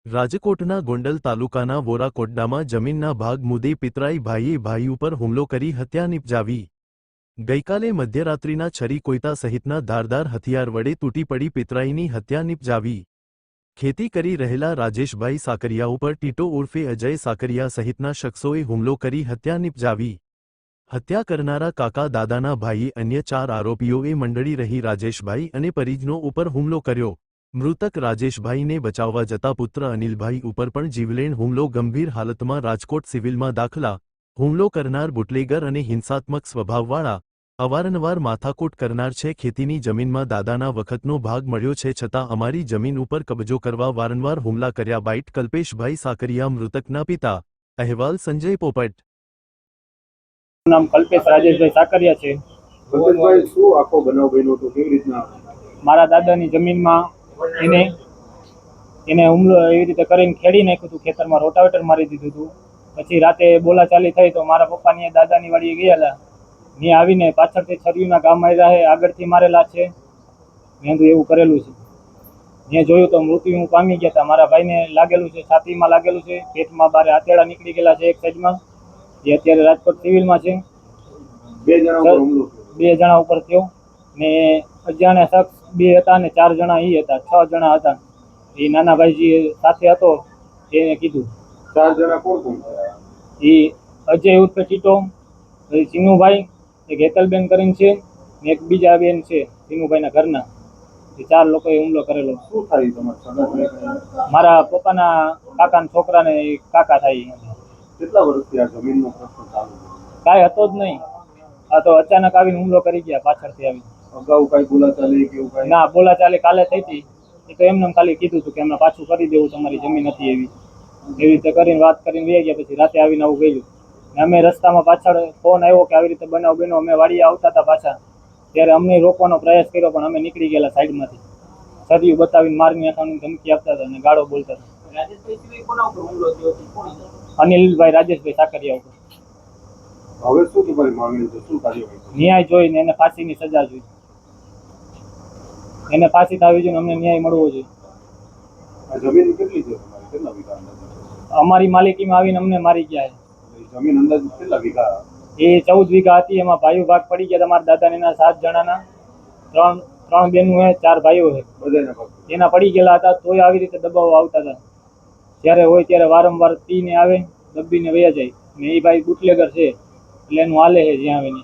રાજકોટના ગોંડલ તાલુકાના વોરાકોટડામાં જમીનના ભાગ મુદ્દે પિતરાઈ ભાઈએ ભાઈ ઉપર હુમલો કરી હત્યા નિપજાવી। ગઈકાલે મધ્યરાત્રિના છરી કોઈતા સહિતના ધારદાર હથિયાર વડે તૂટી પડી પિતરાઈની હત્યા નિપજાવી। ખેતી કરી રહેલા રાજેશભાઈ સાકરિયા ઉપર ટીટો ઉર્ફે અજય સાકરિયા સહિતના શખ્સોએ હુમલો કરી હત્યા નિપજાવી। હત્યા કરનારા કાકા દાદાના ભાઈએ અન્ય 4 આરોપીઓએ મંડળી રહી રાજેશભાઈ અને પરિજનો ઉપર હુમલો કર્યો। મૃતક રાજેશભાઈને બચાવવા જતા પુત્ર અનિલભાઈ ઉપર પણ જીવલેણ હુમલો ગંભીર હાલતમાં રાજકોટ સિવિલમાં દાખલા। હુમલો કરનાર બુટલેગર અને હિંસાત્મક સ્વભાવવાળા અવારનવાર માથાકૂટ કરનાર છે। ખેતીની જમીનમાં દાદાના વખતનો ભાગ મળ્યો છે છતાં અમારી જમીન ઉપર કબજો કરવા વારંવાર હુમલા કર્યા। બાઇટ કલ્પેશભાઈ સાકરિયા મૃતકના પિતા। અહેવાલ સંજય પોપટ। નામ કલ્પેશ રાજેશભાઈ સાકરિયા છે। કલ્પેશભાઈ શું આખો બનાવ બન્યો તો કેવી રીતના? મારા દાદાની જમીનમાં એને હુમલો એવી રીતે કરીને ખેડી નાખ્યું હતું। ખેતરમાં રોટાવેટર મારી દીધું હતું। પછી રાતે બોલાચાલી થઈ તો મારા પપ્પાની દાદાની વાડીએ ગયેલા, ત્યાં આવીને પાછળથી છરીઓના ઘા માર્યા છે, આગળથી મારેલા છે, મેં તો એવું કરેલું છે। મેં જોયું તો મૃત્યુ પામી ગયા હતા। મારા ભાઈને લાગેલું છે, છાતીમાં લાગેલું છે, પેટમાં બારે આતેડા નીકળી ગયેલા છે એક સાઈડમાં, જે અત્યારે રાજકોટ સિવિલમાં છે। 2 જણા ઉપર થયો ને અજાણ્યા શખ્સ 2 હતા ને 4 જણા એ હતા, 6 જણા હતા। એ નાના ભાઈજી સાથે હતો એને કીધું। 4 જણા કોણ કોણ? એ અજય ઉર્ફે ટીટો, ચીનુભાઈ, એક હેતલબેન કરીને છે ને એક બીજા બેન છે ચીનુભાઈના ઘરના। એ 4 લોકોએ હુમલો કરેલો। શું થાય તમારા? મારા પપ્પાના કાકાના છોકરાને કાકા થાય। કેટલા વર્ષથી આ જમીનનો પ્રશ્ન ચાલુ છે? કાંઈ હતો જ નહીં, આ તો અચાનક આવીને હુમલો કરી ગયા પાછળથી આવી। અગાઉ કઈ બોલાચાલી કે એવું કઈ? ના, બોલાચાલી કાલે થઈ હતી, એ તો એમને ખાલી કીધું હતું કે અમે પાછું કરી દેવું, તમારી જમીન હતી એવી રીતે કરીને વાત કરીને વહી ગયા। પછી રાતે આવીને આવું ગયું ને અમે રસ્તામાં પાછળ ફોન આવ્યો કે આવી રીતે બનાવ બન્યો, અમે વાડીએ આવતા હતા પાછા, ત્યારે અમને રોકવાનો પ્રયાસ કર્યો પણ અમે નીકળી ગયેલા સાઈડમાંથી। છરીયું બતાવીને મારી નાખવાની ધમકી આપતા હતા અને ગાળો બોલતા હતા। અનિલભાઈ રાજેશભાઈ સાકરિયા ઉપર। હવે શું તમારી માંગણી છે? શું કાર્યવાહી? ન્યાય જોઈને એને ફાંસીની સજા જોઈએ, એને ફાંસી થવી જોઈએ, અમને ન્યાય મળવો જોઈએ। આ જમીન કેટલી છે તમારી? કેટલા વીઘા અંદાજે? અમારી માલિકીમાં આવીને અમને મારી ગયા છે। જમીન અંદાજે કેટલા વીઘા? એ 14 વીઘા હતી, એમાં ભાઈઓ ભાગ પડી ગયા। તમારા દાદાના 7 જણાના 3 બહેનો હે, 4 ભાઈઓ હે, બધાના ભાગ એના પડી ગયેલા હતા। તોય આવી રીતે દબાવ આવતા હતા, જ્યારે હોય ત્યારે વારંવાર પીને આવે, દબીને વયા જાય ને। એ ભાઈ બુટલેગર છે એટલે એનું હાલે છે જ્યાં આવીને।